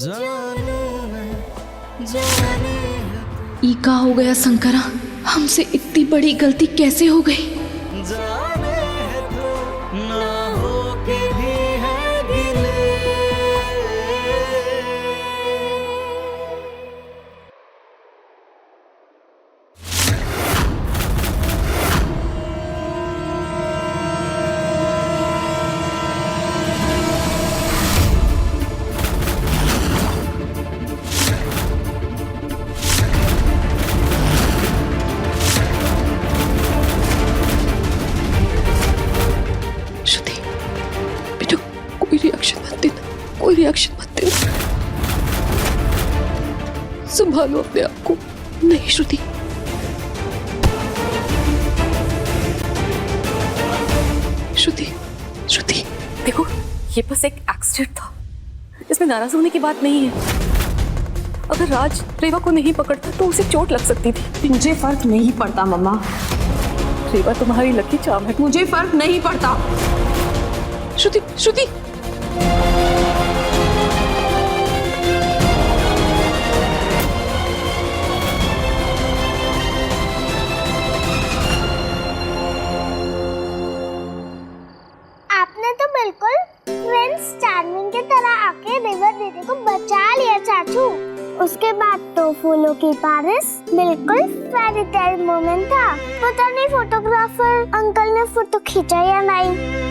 ई का हो गया शंकरा, हमसे इतनी बड़ी गलती कैसे हो गई? कोई रिएक्शन मत देना, संभालो अपने आप को। नहीं श्रुति, श्रुति, श्रुति देखो, ये बस एक एक्सीडेंट था, इसमें नाराज होने की बात नहीं है। अगर राज रेवा को नहीं पकड़ता तो उसे चोट लग सकती थी। मुझे फर्क नहीं पड़ता मम्मा, रेवा तुम्हारी लकी चार्म है। मुझे फर्क नहीं पड़ता। श्रुति, श्रुति आपने तो बिल्कुल प्रिंस चार्मिंग की तरह आके रेवा दीदी को बचा लिया चाचू। उसके बाद तो फूलों की बारिश बिल्कुल फेरी टेल मोमेंट था। पता नहीं फोटोग्राफर अंकल ने फोटो खींचा या नहीं।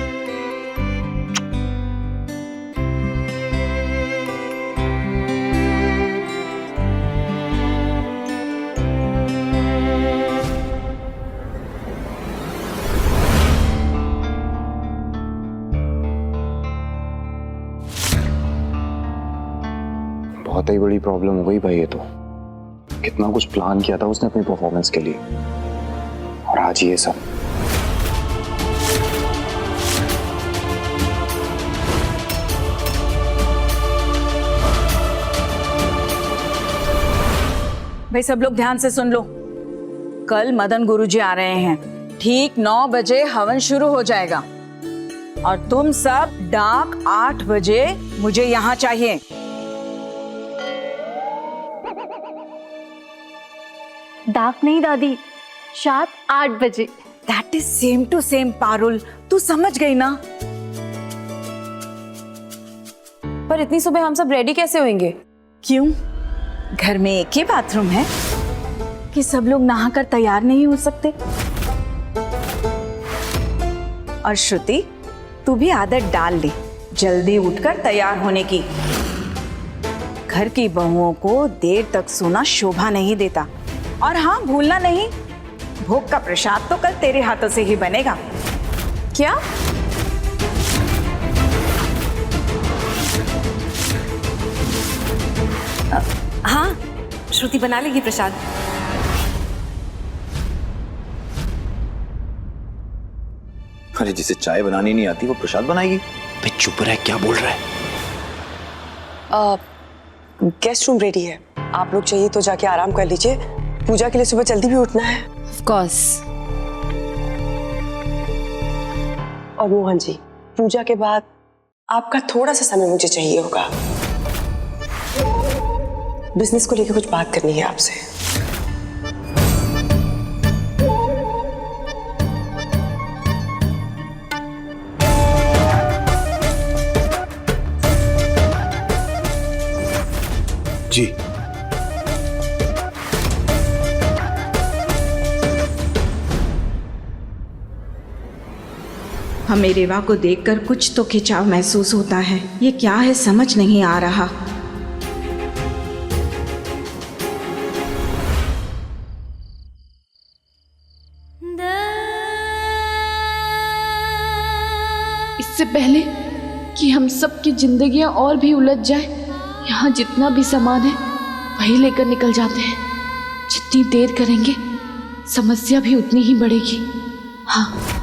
बहुत ही बड़ी प्रॉब्लम हो गई भाई। ये तो कितना कुछ प्लान किया था उसने अपनी परफॉर्मेंस के लिए, और आज ये सब। भाई सब लोग ध्यान से सुन लो, कल मदन गुरुजी आ रहे हैं। ठीक 9 बजे हवन शुरू हो जाएगा और तुम सब डार्क 8 बजे मुझे यहाँ चाहिए। डार्क नहीं दादी, शार्प 8 बजे। That is same to same Parul, तू समझ गई ना? पर इतनी सुबह हम सब रेडी कैसे होंगे? क्यों, घर में एक ही बाथरूम है कि सब लोग नहाकर तैयार नहीं हो सकते? और श्रुति, तू भी आदत डाल ले जल्दी उठकर तैयार होने की। घर की बहुओं को देर तक सोना शोभा नहीं देता। और हाँ, भूलना नहीं, भोग का प्रसाद तो कल तेरे हाथों से ही बनेगा। क्या? हाँ, श्रुति बना लेगी प्रसाद। अरे जिसे चाय बनानी नहीं आती वो प्रसाद बनाएगी? भाई चुप रह, क्या बोल रहा है? गेस्ट रूम रेडी है, आप लोग चाहिए तो जाके आराम कर लीजिए। पूजा के लिए सुबह जल्दी भी उठना है। Of course. और मोहन जी, पूजा के बाद आपका थोड़ा सा समय मुझे चाहिए होगा। बिजनेस को लेकर कुछ बात करनी है आपसे। जी। हमें रेवा को देखकर कुछ तो खिंचाव महसूस होता है। ये क्या है समझ नहीं आ रहा। इससे पहले कि हम सब की जिंदगियां और भी उलझ जाए, यहाँ जितना भी सामान है वही लेकर निकल जाते हैं। जितनी देर करेंगे समस्या भी उतनी ही बढ़ेगी। हाँ,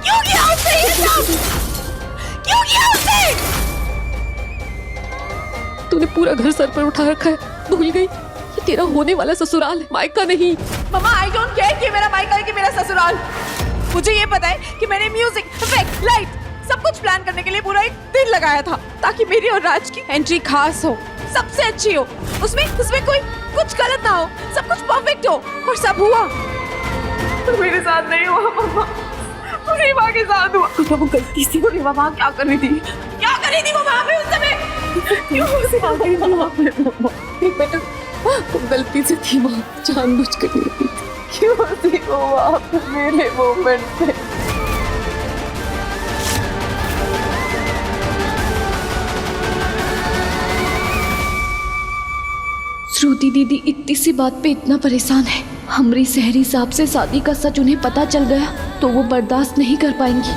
क्यों किया उसने ये सब? क्यों किया उसने? तूने पूरा घर सर पर उठा रखा है, भूल गई? ये तेरा होने वाला ससुराल है, मायका नहीं। मम्मा आई डोंट केयर कि मेरा मायका है कि मेरा ससुराल। मुझे ये पता है कि मैंने म्यूजिक, इफेक्ट, लाइट सब कुछ प्लान करने के लिए पूरा एक दिन लगाया था ताकि मेरी और राज की एंट्री खास हो, सबसे अच्छी हो, उसमें कोई कुछ गलत ना हो, सब कुछ परफेक्ट हो। और सब हुआ, पर मेरे साथ नहीं हुआ मम्मा, रीवा के साथ हुआ। तो वो गलती से रीवा वहाँ क्या कर रही थी वो वहाँ पे उस समय? क्यों उसे आ गई वहाँ पे मम्मा? बेटा वो गलती से थी, वहाँ जानबूझ कर नहीं थी। क्यों थी वो वहाँ पे मेरे मोमेंट पे? श्रुति दीदी इतनी सी बात पे इतना परेशान है। हमरी सहरी साहब से शादी का सच उन्हें पता चल गया तो वो बर्दाश्त नहीं कर पाएंगी।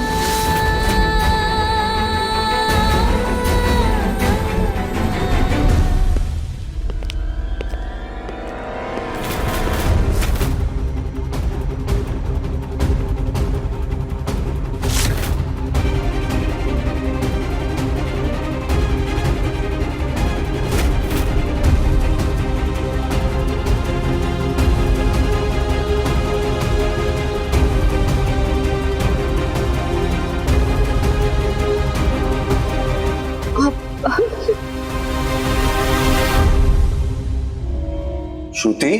श्रुति,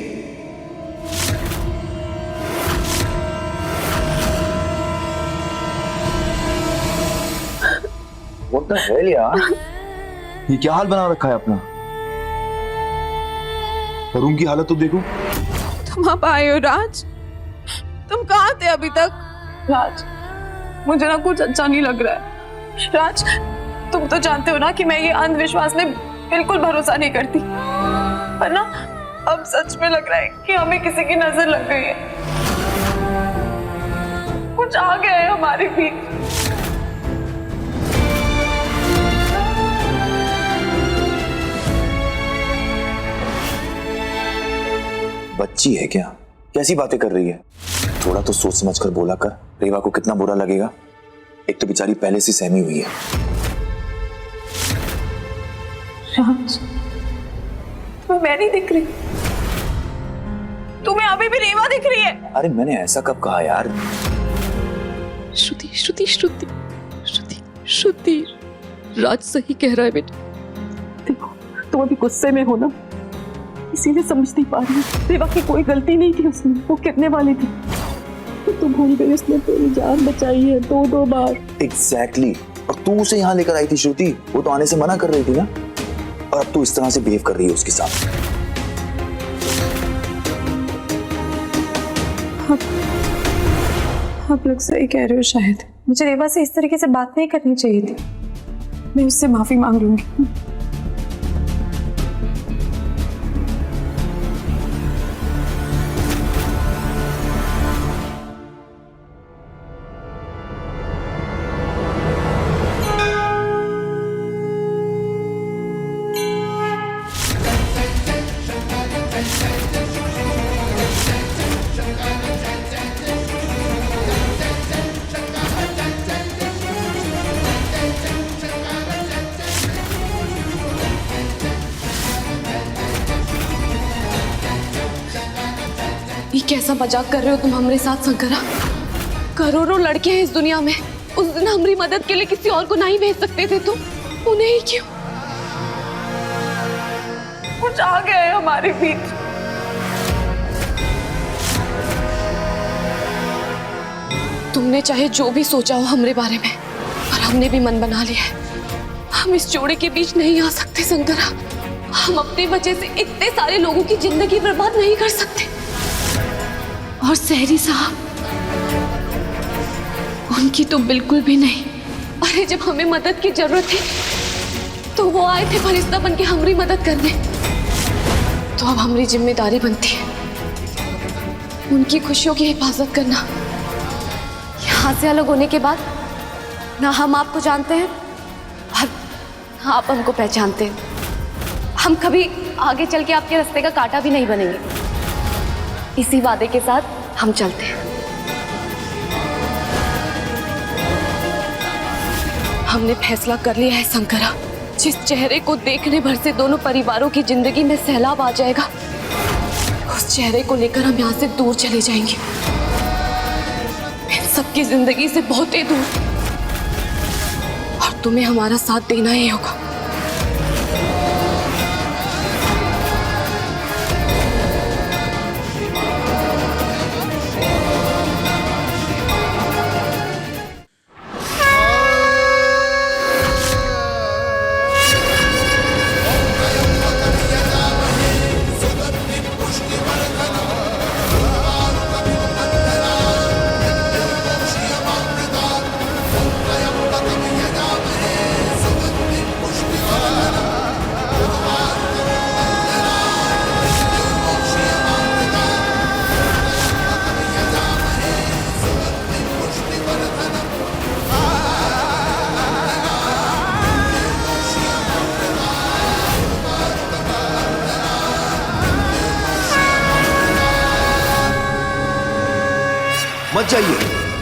What the hell यार, ये क्या हाल बना रखा है अपना? रूम की हालत तो देखो। तुम अब आए हो राज? तुम कहाँ थे अभी तक? राज, मुझे ना कुछ अच्छा नहीं लग रहा है। राज, तुम तो जानते हो ना कि मैं ये अंधविश्वास में बिल्कुल भरोसा नहीं करती, पर ना अब सच में लग रहा है कि हमें किसी की नजर लग गई है। कुछ आ गया है हमारे बीच। बच्ची है क्या? कैसी बातें कर रही है? थोड़ा तो सोच समझ कर बोला कर। रेवा को कितना बुरा लगेगा। एक तो बेचारी पहले से सहमी हुई है। राज, मैं नहीं दिख रही, तुम्हें अभी भी रेवा दिख रही है। अरे मैंने ऐसा कब कहा यार? श्रुति श्रुति श्रुति श्रुति श्रुति, राज सही कह रहा है बेटा। देखो तुम अभी गुस्से में हो ना, इसीलिए समझ नहीं पा रही। रेवा की कोई गलती नहीं थी, उसमें वो कितने वाली थी तो तुम भूल गई। उसने तेरी जान बचाई है दो बार। एग्जैक्टली। और तू उसे यहाँ लेकर आई थी श्रुति, वो तो आने से मना कर रही थी ना, और अब तू इस तरह से बिहेव कर रही है उसके साथ। आप लोग सही कह रहे हो, शायद मुझे रेवा से इस तरीके से बात नहीं करनी चाहिए थी। मैं उससे माफी मांग लूंगी। ये कैसा मजाक कर रहे हो तुम हमारे साथ शंकरा? करोड़ों लड़के हैं इस दुनिया में, उस दिन हमारी मदद के लिए किसी और को नहीं भेज सकते थे तुम, उन्हें ही क्यों? कुछ आ गया है हमारे बीच। तुमने चाहे जो भी सोचा हो हमारे बारे में, पर हमने भी मन बना लिया है। हम इस जोड़े के बीच नहीं आ सकते शंकरा। हम अपनी वजह से इतने सारे लोगों की जिंदगी बर्बाद नहीं कर सकते। और सहरी साहब, उनकी तो बिल्कुल भी नहीं। अरे जब हमें मदद की जरूरत थी तो वो आए थे फरिश्ता बन के हमारी मदद करने। तो अब हमारी जिम्मेदारी बनती है उनकी खुशियों की हिफाजत करना। यहाँ से अलग होने के बाद ना हम आपको जानते हैं और ना आप हमको पहचानते हैं। हम कभी आगे चल के आपके रास्ते का कांटा भी नहीं बनेंगे। इसी वादे के साथ हम चलते हैं। हमने फैसला कर लिया है शंकरा, जिस चेहरे को देखने भर से दोनों परिवारों की जिंदगी में सैलाब आ जाएगा, उस चेहरे को लेकर हम यहाँ से दूर चले जाएंगे, इन सबकी जिंदगी से बहुत ही दूर। और तुम्हें हमारा साथ देना ही होगा। मत जाइए।